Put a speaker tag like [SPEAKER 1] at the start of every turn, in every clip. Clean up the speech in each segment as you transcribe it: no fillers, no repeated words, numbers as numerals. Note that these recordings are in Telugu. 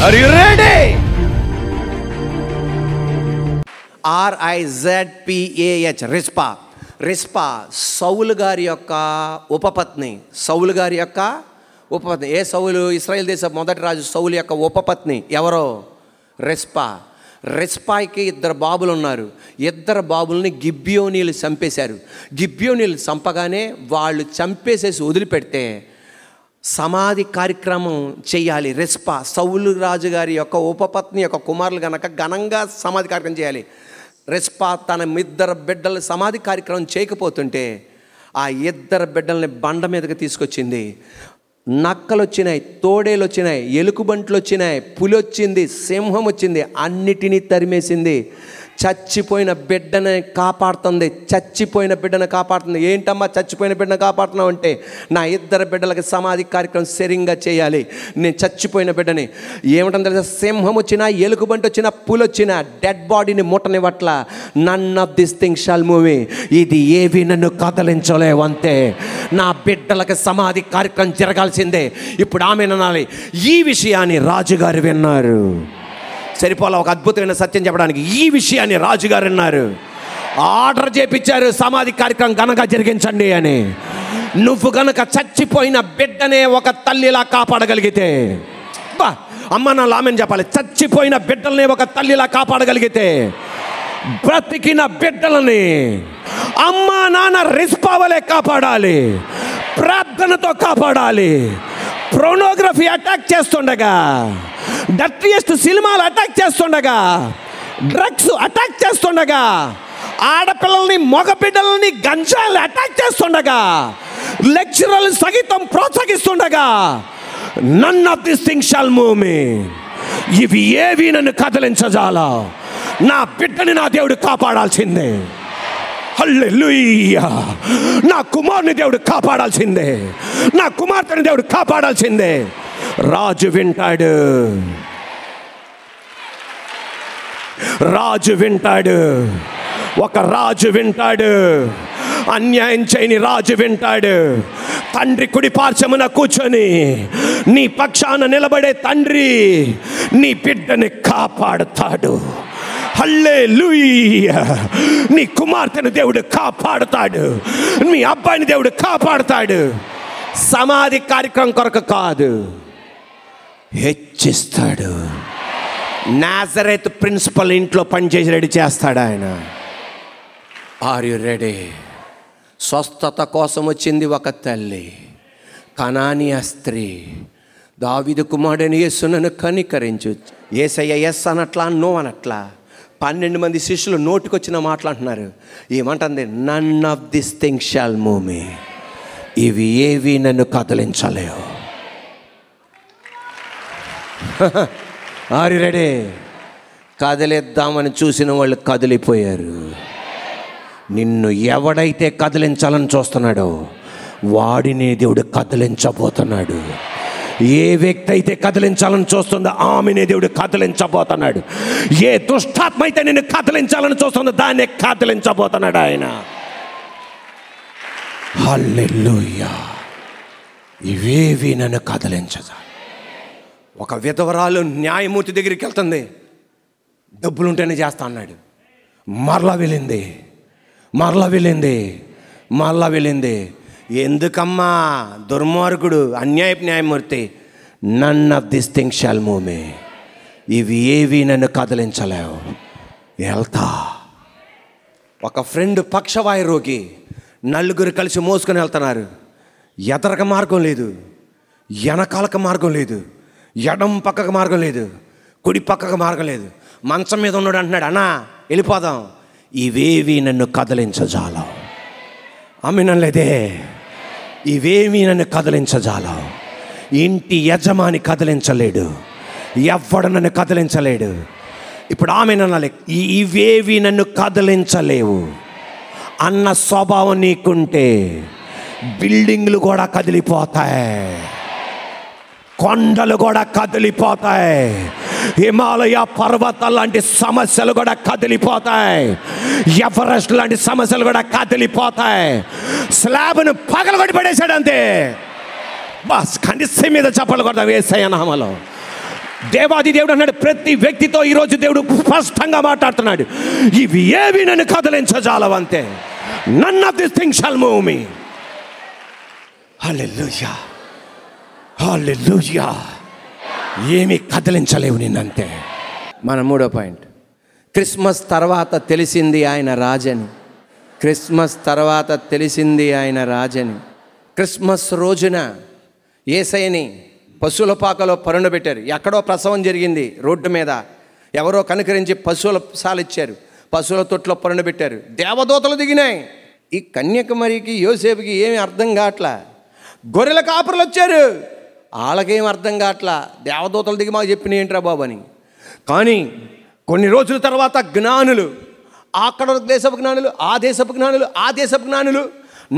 [SPEAKER 1] Are you ready? RIZPAH, Rizpah. Rizpah సౌలు గారి యొక్క ఉపపత్ని. సౌలు గారి యొక్క ఉపపత్ని. ఏ సౌలు? ఇశ్రాయేల్ దేశ మొదటి రాజు సౌలు యొక్క ఉపపత్ని ఎవరో? రిస్పా. రిస్పాకి 2 బాబులు ఉన్నారు. 2 బాబుల్ని గిబ్యోనీలు చంపేశారు. గిబ్యోనీలు చంపగానే వాళ్ళు చంపేసేసి వదిలిపెడితే సమాధి కార్యక్రమం చేయాలి. రిస్పా సౌలు రాజు గారి యొక్క ఉపపత్ని యొక్క కుమారులు కనుక ఘనంగా సమాధి కార్యక్రమం చేయాలి. రిస్పా తన 2 బిడ్డల సమాధి కార్యక్రమం చేయకపోతుంటే ఆ 2 బిడ్డల్ని బండ మీదకి తీసుకొచ్చింది. నక్కలు వచ్చినాయి, తోడేలు వచ్చినాయి, ఎలుకబంట్లు వచ్చినాయి, పులి వచ్చింది, సింహం వచ్చింది, అన్నిటినీ తరిమేసింది. చచ్చిపోయిన బిడ్డని కాపాడుతుంది. చచ్చిపోయిన బిడ్డను కాపాడుతుంది. ఏంటమ్మా చచ్చిపోయిన బిడ్డను కాపాడుతున్నావు అంటే, నా 2 బిడ్డలకి సమాధి కార్యక్రమం సరిగ్గా చేయాలి. నేను చచ్చిపోయిన బిడ్డని ఏమిటంటే తెలుసా? సింహం వచ్చినా, ఎలుకబంటి వచ్చినా, పులి వచ్చినా డెడ్ బాడీని ముట్టనివట్ల. None of this thing shall move me. ఇది ఏవి నన్ను కదలించలేవు అంతే. నా బిడ్డలకి సమాధి కార్యక్రమం జరగాల్సిందే. ఇప్పుడు ఆమె అనాలి, ఈ విషయాన్ని రాజుగారు విన్నారు. సరిపోలా ఒక అద్భుతమైన సత్యం చెప్పడానికి. ఈ విషయాన్ని రాజుగారు అన్నారు, ఆర్డర్ చేపించారు, సమాధి కార్యక్రమం ఘనంగా జరిగించండి అని. నువ్వు గనక చచ్చిపోయిన బిడ్డనే ఒక తల్లిలా కాపాడగలిగితే, బా అమ్మ నా లామెని చెప్పాలి, చచ్చిపోయిన బిడ్డలనే ఒక తల్లిలా కాపాడగలిగితే, బ్రతికిన బిడ్డలని అమ్మ నాన్న రిస్పావలే కాపాడాలి, ప్రార్థనతో కాపాడాలి. ప్రోనోగ్రఫీ అటాక్ చేస్తుండగా, డర్టీయెస్ట్ సినిమాలు అటాక్ చేస్తుండగా, డ్రగ్స్ అటాక్ చేస్తుండగా, ఆడపిల్లల్ని మగబిడ్డలని గంజాలు అటాక్ చేస్తుండగా, లెక్చరర్లు సహితం ప్రోత్సహిస్తుండగా, none of this thing shall move me. ఇవి ఏవి నన్ను కదిలించజాలా. నా బిడ్డని నా దేవుడు కాపాడాల్సిందే. హల్లెలూయా. నా కుమారుని దేవుడు కాపాడాల్సిందే. నా కుమార్తెని దేవుడు కాపాడాల్సిందే. రాజు వింటాడు. రాజు వింటాడు. ఒక రాజు వింటాడు. అన్యాయం చేయని రాజు వింటాడు. తండ్రి కుడి పార్శ్వమున కూర్చొని నీ పక్షాన నిలబడే తండ్రి నీ బిడ్డని కాపాడుతాడు. హల్లెలూయా. నీ కుమార్తెను దేవుడు కాపాడుతాడు. నీ అబ్బాయిని దేవుడు కాపాడుతాడు. సమాధి కార్యక్రమం కొరకు కాదు, హెచ్చిస్తాడు. నాజరేత్ ప్రిన్సిపల్ ఇంట్లో పనిచేసి రెడీ చేస్తాడు ఆయన. Are you ready? స్వస్థత కోసం వచ్చింది ఒక తల్లి, కనానీయ స్త్రీ. దావీదు కుమారుడైన యేసును కనికరించు. యేసయ్య ఎస్ అనట్లా, నో అనట్లా. 12 మంది శిష్యులు నోటికొచ్చిన మాటలు అంటున్నారు. ఏమంటుంది? None of this thing shall move me. ఇవి ఏవి నన్ను కదిలించలేవు. Are you ready? కదిలిద్దామని చూసిన వాళ్ళు కదిలిపోయారు. నిన్ను ఎవడైతే కదిలించాలని చూస్తున్నాడో వాడిని దేవుడు కదిలించబోతున్నాడు. ఏ వ్యక్తి అయితే కదిలించాలని చూస్తుందో ఆమెనే దేవుడు కదిలించబోతున్నాడు. ఏ దుష్టాత్మ అయితే నిన్ను కదిలించాలని చూస్తుందో దాన్ని కదిలించబోతున్నాడు ఆయన. హల్లెలూయా. ఇవేవి నన్ను కదిలించదా. ఒక విధవరాలు న్యాయమూర్తి దగ్గరికి వెళ్తుంది. డబ్బులుంటేనే చేస్తా అన్నాడు. మరలా వెళ్ళింది. ఎందుకమ్మా? దుర్మార్గుడు, అన్యాయపు న్యాయమూర్తి. None of this thing shall move me. ఇవి ఏవి నన్ను కదిలించలేవు. వెళ్తా. ఒక ఫ్రెండ్ పక్షవాయు రోగి, 4 కలిసి మోసుకొని వెళ్తున్నారు. ఎదరక మార్గం లేదు, వెనకాలక మార్గం లేదు, ఎడం పక్కకు మార్గం లేదు, కుడి పక్కకు మార్గం లేదు. మంచం మీద ఉన్నాడు. అంటున్నాడు, అన్నా వెళ్ళిపోదాం. ఇవేవి నన్ను కదిలించజాలం. అమ్మినలేదే. ఇవేమీ నన్ను కదిలించజాలం. ఇంటి యజమాని కదిలించలేడు, ఎవ్వడు నన్ను కదిలించలేడు. ఇప్పుడు ఆమె అనాలి, ఇవేవి నన్ను కదిలించలేవు అన్న స్వభావం నీకుంటే బిల్డింగ్లు కూడా కదిలిపోతాయి, కొండలు కూడా కదిలిపోతాయి, హిమాలయ పర్వతాలు లాంటి సమస్యలు కూడా కదిలిపోతాయి, ఎవరెస్ట్ లాంటి సమస్యలు కూడా కదిలిపోతాయి. స్లాబ్ను పగలగొట్టి పడేశాడు అంతే. బస్ కనీసం మీద చప్పలు కొడతాం యేసయ్య నామములో. దేవాది దేవుడు అన్నాడు, ప్రతి వ్యక్తితో ఈరోజు దేవుడు స్పష్టంగా మాట్లాడుతున్నాడు. ఇవి ఏవి నన్ను కదిలించజాలవంతే. None of this things shall move me. Hallelujah, hallelujah. ఏమి కదిలించలేవు నిన్నంతే. మన మూడో పాయింట్, క్రిస్మస్ తర్వాత తెలిసింది ఆయన రాజని. క్రిస్మస్ తర్వాత తెలిసింది ఆయన రాజని. క్రిస్మస్ రోజున యేసయ్యని పశువుల పాకలో పరుండబెట్టారు. ఎక్కడో ప్రసవం జరిగింది రోడ్డు మీద, ఎవరో కనుకరించి పశువుల సాలిచ్చారు, పశువుల తొట్లో పరుండబెట్టారు. దేవదూతలు దిగినాయి. ఈ కన్యాకుమారికి యోసేపుకి ఏమి అర్థం కావట్లా. గొర్రెల కాపరులు వచ్చారు, వాళ్ళకేం అర్థం కావట్లా. దేవదూతలు దిగి మాకు చెప్పిన ఏంట్రా బాబు అని. కానీ కొన్ని రోజుల తర్వాత జ్ఞానులు, అక్కడ దేశపు జ్ఞానులు, ఆ దేశపు జ్ఞానులు, ఆ దేశపు జ్ఞానులు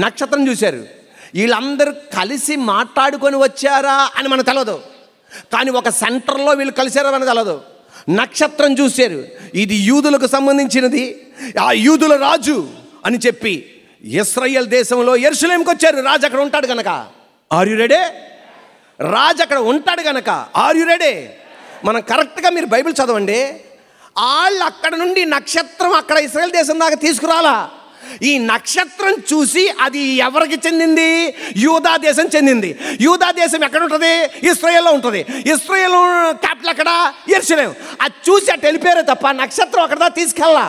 [SPEAKER 1] నక్షత్రం చూశారు. వీళ్ళందరూ కలిసి మాట్లాడుకొని వచ్చారా అని మనకు తెలియదు, కానీ ఒక సెంటర్లో వీళ్ళు కలిసారా అని తెలియదు. నక్షత్రం చూశారు, ఇది యూదులకు సంబంధించినది, ఆ యూదుల రాజు అని చెప్పి ఇశ్రాయేల్ దేశంలో యెరూషలేముకి వచ్చారు. రాజు అక్కడ ఉంటాడు కనుక. Are you ready? రాజు అక్కడ ఉంటాడు కనుక ఆర్ యు రెడీ? మనం కరెక్ట్గా మీరు బైబిల్ చదవండి. వాళ్ళు అక్కడ నుండి నక్షత్రం అక్కడ ఇశ్రాయేల్ దేశం దాకా తీసుకురాలా. ఈ నక్షత్రం చూసి అది ఎవరికి చెందింది? యూదా దేశం చెందింది. యూదా దేశం ఎక్కడ ఉంటుంది? ఇశ్రాయేల్లో ఉంటుంది. ఇశ్రాయేల్ క్యాపిటల్ అక్కడ యెరూషలేం. అది చూసి అటు వెళ్ళిపోయారే తప్ప నక్షత్రం అక్కడ తీసుకెళ్ళా.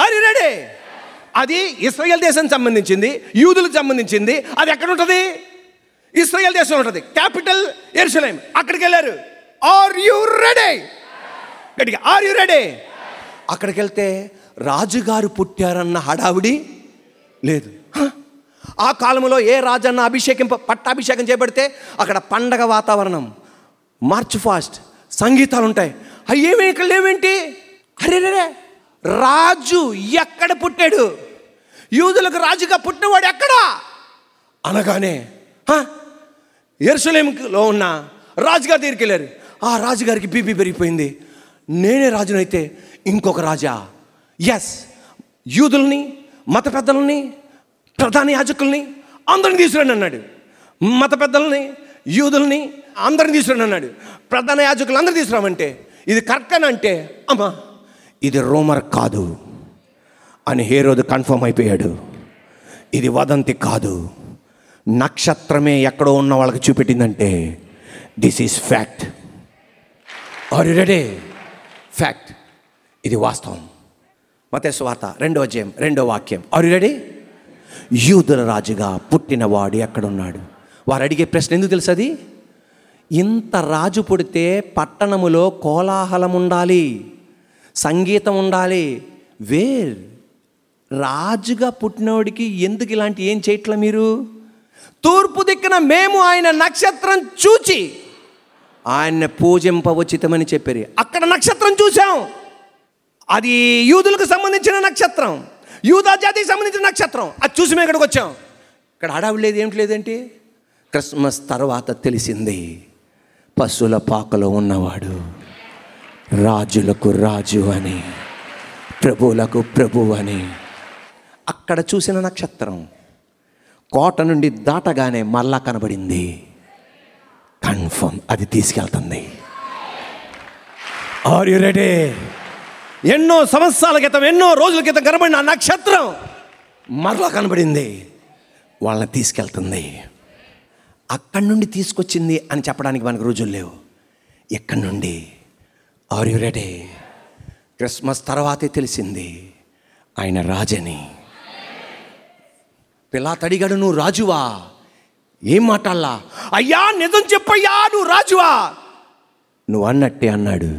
[SPEAKER 1] Are you ready? అది ఇశ్రాయేల్ దేశం సంబంధించింది, యూదులకు సంబంధించింది. అది ఎక్కడ ఉంటుంది? ఇశ్రాయేల్ దేశంలో ఉంటుంది. క్యాపిటల్ యెరూషలేం. అక్కడికి వెళ్ళారు. Are you ready? గట్టిగా ఆర్ యు రెడీ? అక్కడికి వెళ్తే రాజుగారు పుట్టారన్న హడావుడి లేదు. ఆ కాలంలో ఏ రాజన్న పట్టాభిషేకం చేయబడితే అక్కడ పండగ వాతావరణం, మార్చ్ ఫాస్ట్, సంగీతాలు ఉంటాయి. అయ్యేమీ ఇక్కడ లేవేంటి? అరే రాజు ఎక్కడ పుట్టాడు? యూదులకు రాజుగా పుట్టినవాడు ఎక్కడా అనగానే యెరూషలేములో ఉన్న రాజుగారి దగ్గరికి వెళ్ళారు. ఆ రాజుగారికి బీపీ పెరిగిపోయింది. నేనే రాజునైతే ఇంకొక రాజా? ఎస్, యూదుల్ని, మత పెద్దలని, ప్రధాన యాజకుల్ని అందరిని తీసుకురండి అన్నాడు. మత పెద్దలని, యూదుల్ని అందరిని తీసుకురండి అన్నాడు. ప్రధాన యాజకులు అందరిని తీసుకురామంటే ఇది కరెక్ట్ అని అంటే, అమ్మా ఇది రోమర్ కాదు అని హేరోదు కన్ఫర్మ్ అయిపోయాడు. ఇది వదంతి కాదు, నక్షత్రమే ఎక్కడో ఉన్న వాళ్ళకి చూపెట్టిందంటే this is fact. Are you ready? Fact, ఇది వాస్తవం. మత్తయి సువార్త 2వ అధ్యాయం 2వ వాక్యం. Are you ready? యూదుల రాజుగా పుట్టినవాడు ఎక్కడున్నాడు? వారు అడిగే ప్రశ్న ఎందుకు తెలుసు? అది ఇంత రాజు పుడితే పట్టణములో కోలాహలం ఉండాలి, సంగీతం ఉండాలి. వేర్ రాజుగా పుట్టినవాడికి ఎందుకు ఇలాంటి ఏం చేయట్లా మీరు? తూర్పు దిక్కున మేము ఆయన నక్షత్రం చూచి ఆయన్ని పూజింపవచ్చితమని చెప్పారు. అక్కడ నక్షత్రం చూసాం, అది యూదులకు సంబంధించిన నక్షత్రం, యూదా జాతికి సంబంధించిన నక్షత్రం. అది చూసి మేము ఇక్కడికి వచ్చాం. ఇక్కడ హడావిడి లేదు, ఏమిటి లేదేంటి? క్రిస్మస్ తర్వాత తెలిసింది పశువుల పాకలో ఉన్నవాడు రాజులకు రాజు అని, ప్రభువులకు ప్రభువు అని. అక్కడ చూసిన నక్షత్రం కోట నుండి దాటగానే మళ్ళా కనబడింది. కన్ఫర్మ్, అది తీసుకెళ్తుంది. Are you ready? ఎన్నో సంవత్సరాల క్రితం, ఎన్నో రోజుల క్రితం కనబడిన ఆ నక్షత్రం మరలా కనబడింది, వాళ్ళని తీసుకెళ్తుంది. అక్కడి నుండి తీసుకొచ్చింది అని చెప్పడానికి మనకు రోజులు లేవు. ఎక్కడి నుండి? Are you ready? క్రిస్మస్ తర్వాతే తెలిసింది ఆయన రాజని. పిలాతు అడిగాడు, నువ్వు రాజువా? ఏం మాట్లాడలా? అయ్యా నిజం చెప్పయ్యా, నువ్వు రాజువా? నువ్వు అన్నట్టే అన్నాడు.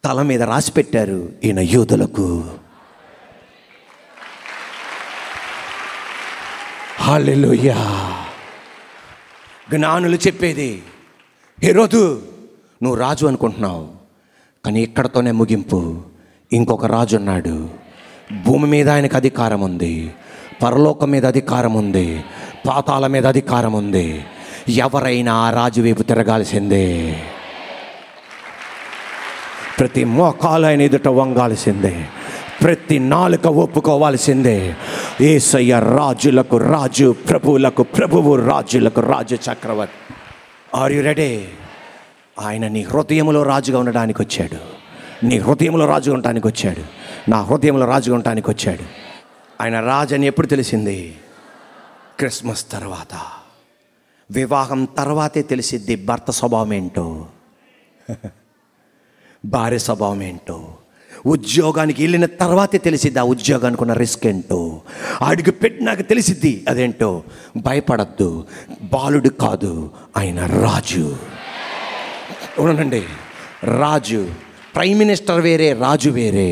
[SPEAKER 1] తల మీద రాసి పెట్టారు, ఈయన యూదులకు. హల్లెలూయా. జ్ఞానులు చెప్పేది, హేరోదు నువ్వు రాజు అనుకుంటున్నావు, కానీ ఇక్కడతోనే ముగింపు. ఇంకొక రాజు ఉన్నాడు. భూమి మీద ఆయనకు అధికారం ఉంది, పరలోకం మీద అధికారం ఉంది, పాతాళ మీద అధికారం ఉంది. ఎవరైనా ఆ రాజు వైపు తిరగాల్సిందే. ప్రతి మోకాలు ఆయన ఎదుట వంగాల్సిందే, ప్రతి నాలుక ఒప్పుకోవాల్సిందే. యేసయ్య రాజులకు రాజు, ప్రభువులకు ప్రభువు, రాజులకు రాజు, చక్రవర్తి. Are you ready? ఆయన నీ హృదయంలో రాజుగా ఉండడానికి వచ్చాడు. నీ హృదయంలో రాజుగా ఉండటానికి వచ్చాడు. నా హృదయంలో రాజుగా ఉండటానికి వచ్చాడు. ఆయన రాజు అని ఎప్పుడు తెలిసింది? క్రిస్మస్ తర్వాత, వివాహం తర్వాతే తెలిసిద్ది భర్త స్వభావం ఏంటో, భార్య స్వభావం ఏంటో. ఉద్యోగానికి వెళ్ళిన తర్వాతే తెలిసిద్ది ఆ ఉద్యోగానికి ఉన్న రిస్క్ ఏంటో. అడుగు పెట్టినాక తెలిసిద్ది అదేంటో. భయపడద్దు, బాలుడు కాదు, ఆయన రాజు. అవునండి, రాజు. ప్రైమ్ మినిస్టర్ వేరే, రాజు వేరే.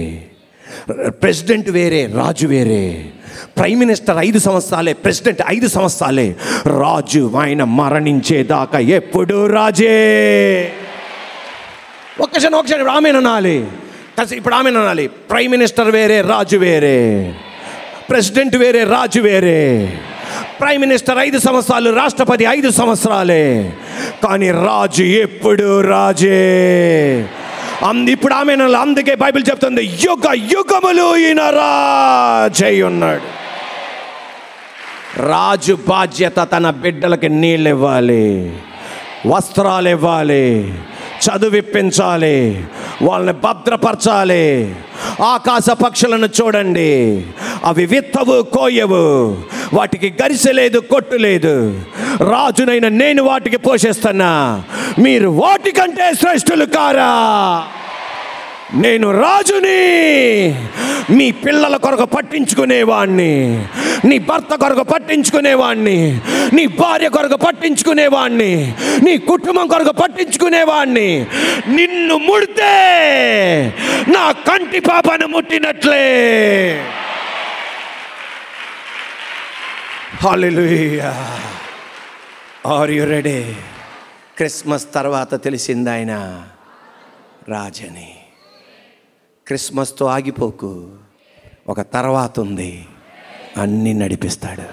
[SPEAKER 1] ప్రెసిడెంట్ వేరే, రాజు వేరే. ప్రైమ్ మినిస్టర్ 5 సంవత్సరాలే, ప్రెసిడెంట్ 5 సంవత్సరాలే, రాజు ఆయన మరణించేదాకా ఎప్పుడు రాజే. ఒక్క క్షణం ఆమెననాలి. ఇప్పుడు ఆమెననాలి. ప్రైమ్ మినిస్టర్ వేరే, రాజు వేరే. ప్రెసిడెంట్ వేరే, రాజు వేరే. ప్రైమ్ మినిస్టర్ 5 సంవత్సరాలు, రాష్ట్రపతి 5 సంవత్సరాలే, కానీ రాజు ఎప్పుడు రాజే. ఇప్పుడు ఆమె అందుకే బైబిల్ చెప్తుంది, యుగ యుగములు ఈయన రాజై ఉన్నాడు. రాజు బాధ్యత తన బిడ్డలకి నీళ్ళు ఇవ్వాలి, వస్త్రాలు ఇవ్వాలి, చదువిప్పించాలి, వాళ్ళని భద్రపరచాలి. ఆకాశ పక్షులను చూడండి, అవి విత్తవు, కోయవు, వాటికి గరిసె లేదు, కొట్టు లేదు. రాజునైన నేను వాటికి పోషిస్తున్నా, మీరు వాటికంటే శ్రేష్ఠులు కారా? నేను రాజుని. మీ పిల్లల కొరకు పట్టించుకునేవాణ్ణి, నీ భర్త కొరకు పట్టించుకునేవాణ్ణి, నీ భార్య కొరకు పట్టించుకునేవాణ్ణి, నీ కుటుంబం కొరకు పట్టించుకునేవాణ్ణి. నిన్ను ముడితే నా కంటి పాపను ముట్టినట్లే. Hallelujah. Are you ready? Christmas తర్వాత తెలిసింది ఆయన రాజని. క్రిస్మస్తో ఆగిపోకు, ఒక తర్వాత ఉంది, అన్నీ నడిపిస్తాడు.